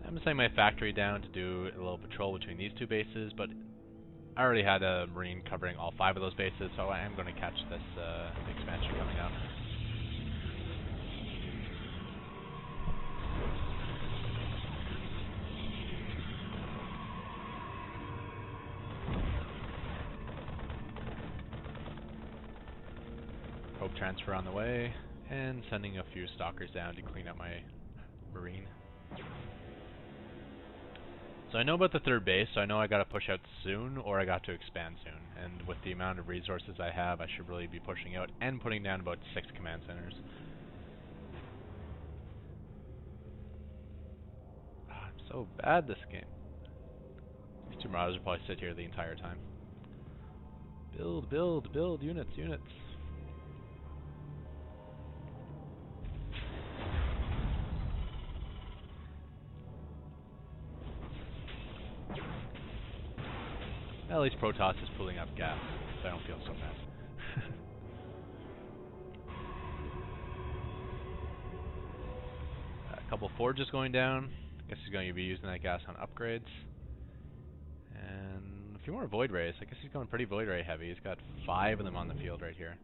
I'm sending my factory down to do a little patrol between these two bases, but I already had a Marine covering all 5 of those bases, so I am going to catch this expansion coming up. Probe transfer on the way, and sending a few stalkers down to clean up my Marine. So I know about the 3rd base, so I know I gotta push out soon, or I got to expand soon. And with the amount of resources I have, I should really be pushing out and putting down about 6 command centers. I'm so bad this game. These 2 Marauders will probably sit here the entire time. Build, build, build, units, units. At least Protoss is pulling up gas, so I don't feel so bad. A couple forges going down. I guess he's going to be using that gas on upgrades. And a few more Void Rays. I guess he's going pretty Void Ray heavy. He's got 5 of them on the field right here.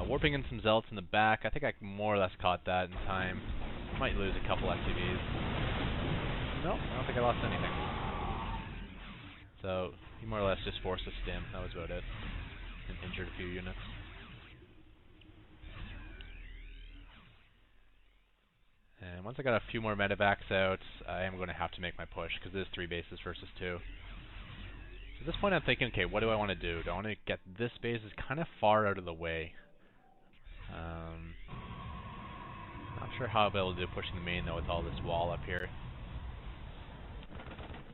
Warping in some Zealots in the back. I think I more or less caught that in time. Might lose a couple SCVs. Nope, I don't think I lost anything. So, he more or less just forced a stim. That was about it. And injured a few units. And once I got a few more medevacs out, I am going to have to make my push, because it is 3 bases versus 2. So at this point I'm thinking, okay, what do I want to do? Do I want to get this base is kind of far out of the way. Not sure how I'll be able to do pushing the main, though, with all this wall up here.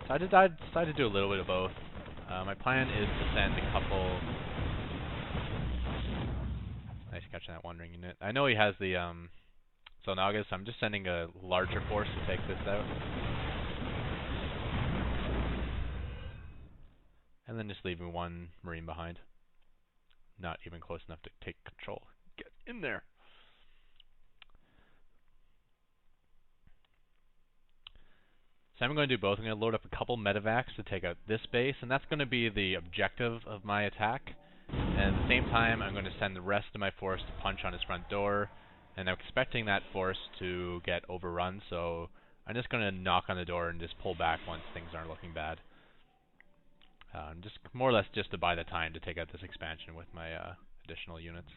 So I decided to do a little bit of both. My plan is to send a couple... Nice catching that 1 ring unit. I know he has the Zonagas, so I'm just sending a larger force to take this out. And then just leaving 1 Marine behind. Not even close enough to take control. Get in there! So I'm going to do both. I'm going to load up a couple medevacs to take out this base, and that's going to be the objective of my attack. And at the same time, I'm going to send the rest of my force to punch on his front door, and I'm expecting that force to get overrun, so I'm just going to knock on the door and just pull back once things aren't looking bad. Just more or less just to buy the time to take out this expansion with my additional units.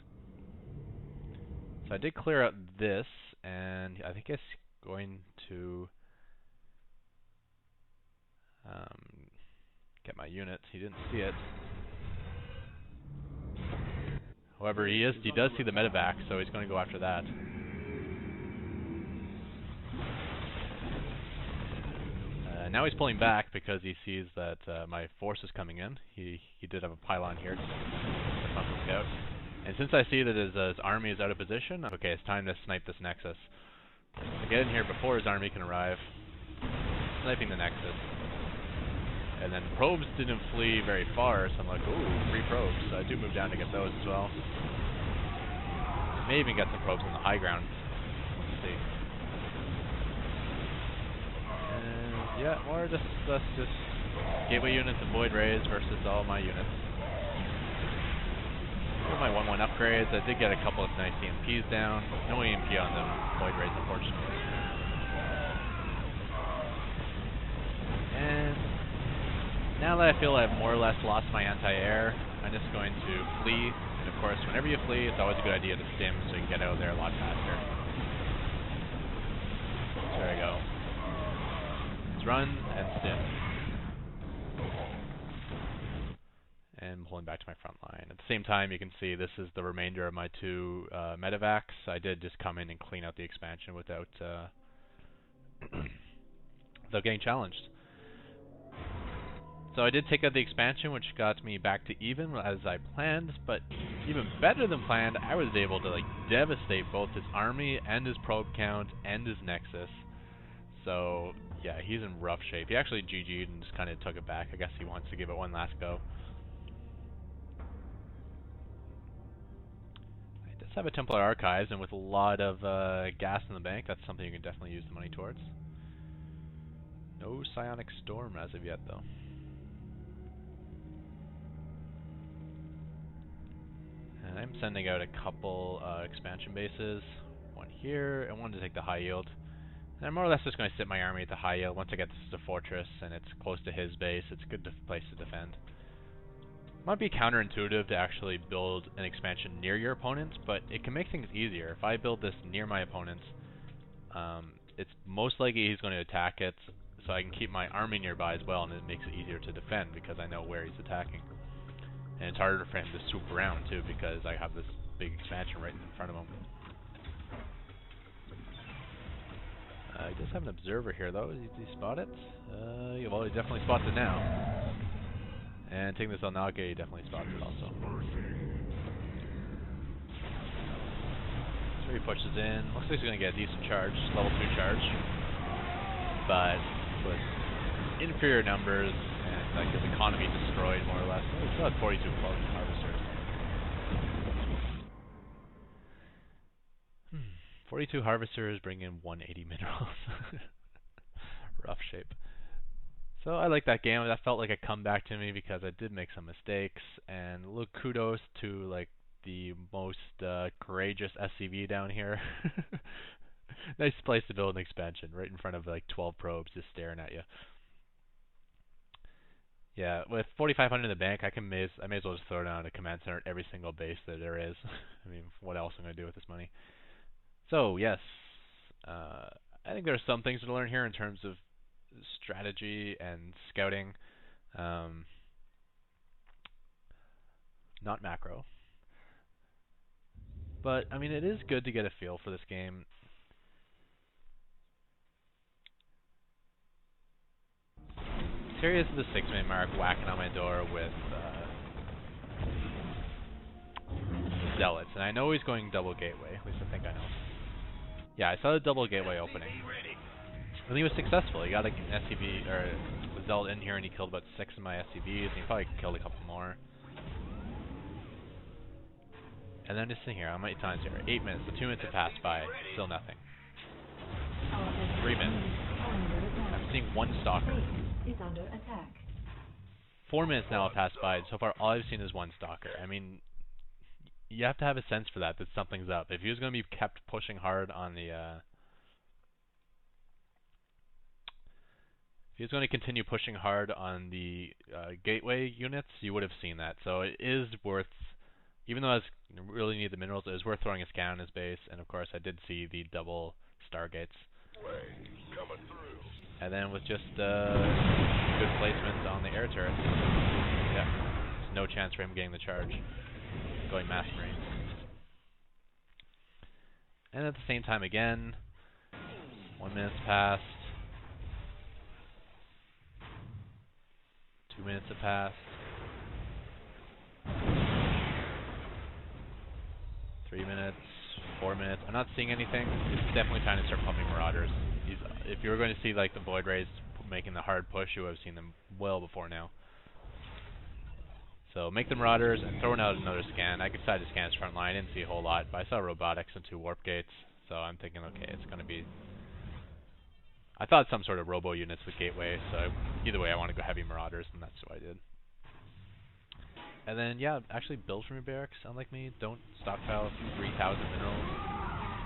So I did clear out this, and I think it's going to get my units. He didn't see it. However, he does see the medevac, so he's going to go after that. Now he's pulling back because he sees that my force is coming in. He did have a pylon here to pump the scout. And since I see that his army is out of position, okay, it's time to snipe this Nexus. I get in here before his army can arrive. Sniping the Nexus. And then probes didn't flee very far, so I'm like, ooh, 3 probes. So I do move down to get those as well. May even get some probes on the high ground. Let's see. And yeah, more just gateway units and void rays versus all my units. With my 1-1 upgrades, I did get a couple of nice EMPs down. No EMP on the void rays, unfortunately. And now that I feel I've more or less lost my anti-air, I'm just going to flee. And of course, whenever you flee, it's always a good idea to stim so you can get out of there a lot faster. There we go. Let's run and stim. And pulling back to my front line. At the same time, you can see this is the remainder of my 2 medevacs. I did just come in and clean out the expansion without without getting challenged. So I did take out the expansion, which got me back to even as I planned, but even better than planned, I was able to like devastate both his army and his probe count and his nexus. So yeah, he's in rough shape. He actually GG'd and just kind of took it back. I guess he wants to give it one last go. I just have a Templar Archives, and with a lot of gas in the bank, that's something you can definitely use the money towards. No psionic storm as of yet, though. And I'm sending out a couple expansion bases. One here, and one to take the high yield. And I'm more or less just going to sit my army at the high yield. Once I get this to fortress and it's close to his base, it's a good place to defend. Might be counterintuitive to actually build an expansion near your opponents, but it can make things easier. If I build this near my opponents, it's most likely he's going to attack it, so I can keep my army nearby as well, and it makes it easier to defend because I know where he's attacking. And it's harder for him to swoop around too because I have this big expansion right in front of him. He does have an observer here though. Did he spot it? Yeah, well, he definitely spots it now. And taking this on Nage, he definitely spots it also. So he pushes in. Looks like he's going to get a decent charge, level 2 charge. But with inferior numbers and like his economy destroyed more or less. Oh, he still had 42 harvesters. 42 harvesters bring in 180 minerals. Rough shape. So I like that game. That felt like a comeback to me because I did make some mistakes. And look, kudos to like the most courageous SCV down here. Nice place to build an expansion, right in front of like 12 probes just staring at you. Yeah, with 4,500 in the bank, I may as well just throw down a command center at every single base that there is. I mean, what else am I going to do with this money? So, yes, I think there are some things to learn here in terms of strategy and scouting. Not macro. But, I mean, it is good to get a feel for this game. Serious at the 6-minute mark, whacking on my door with Zealots. And I know he's going double gateway, at least I think I know. Yeah, I saw the double gateway opening. And he was successful. He got an SCV, or a Zealot in here, and he killed about 6 of my SCVs, and he probably killed a couple more. And then just sitting here, how many times here? 8 minutes, so 2 minutes have passed by, still nothing. 3 minutes. I'm seeing 1 stalker. 4 minutes now have passed by, and so far all I've seen is 1 stalker. I mean, you have to have a sense for that something's up. If he was going to be kept pushing hard on the if he was going to continue pushing hard on the gateway units, you would have seen that. So it is worth, even though I really need the minerals, it is worth throwing a scan on his base. And of course, I did see the double stargates. And then with just good placement on the air turrets, yeah, there's no chance for him getting the charge. Going mass marines. And at the same time again, 1 minute's passed. 2 minutes have passed. 3 minutes, 4 minutes. I'm not seeing anything. It's definitely time to start pumping marauders. If you were going to see like the void rays making the hard push, you would have seen them well before now. So make the marauders and throwing out another scan. I decided to scan his front line. I didn't see a whole lot, but I saw robotics and 2 warp gates. So I'm thinking, okay, it's going to be... I thought some sort of robo units with gateway, so either way I want to go heavy marauders, and that's what I did. And then, yeah, actually build from your barracks, unlike me. Don't stockpile 3,000 minerals.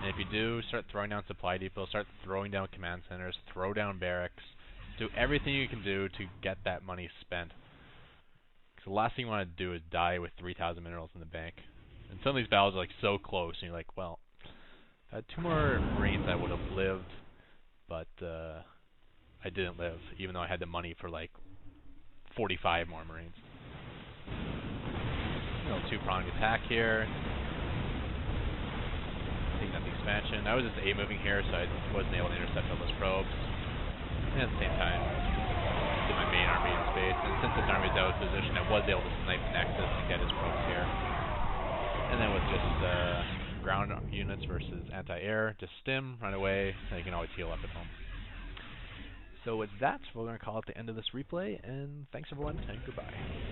And if you do, start throwing down supply depots, start throwing down command centers, throw down barracks. Do everything you can do to get that money spent. The last thing you want to do is die with 3,000 minerals in the bank. And some of these battles are like so close, and you're like, well, if I had 2 more marines, I would have lived, but I didn't live, even though I had the money for like 45 more marines. A little 2-pronged attack here. Taking up the expansion. I was just A-moving here, so I wasn't able to intercept all those probes. And at the same time, did my main army in space, and since this army was out of position, I was able to snipe the Nexus and get his probes here. And then with just ground units versus anti-air, just stim, run away, and you can always heal up at home. So with that, we're going to call it the end of this replay, and thanks everyone, and goodbye.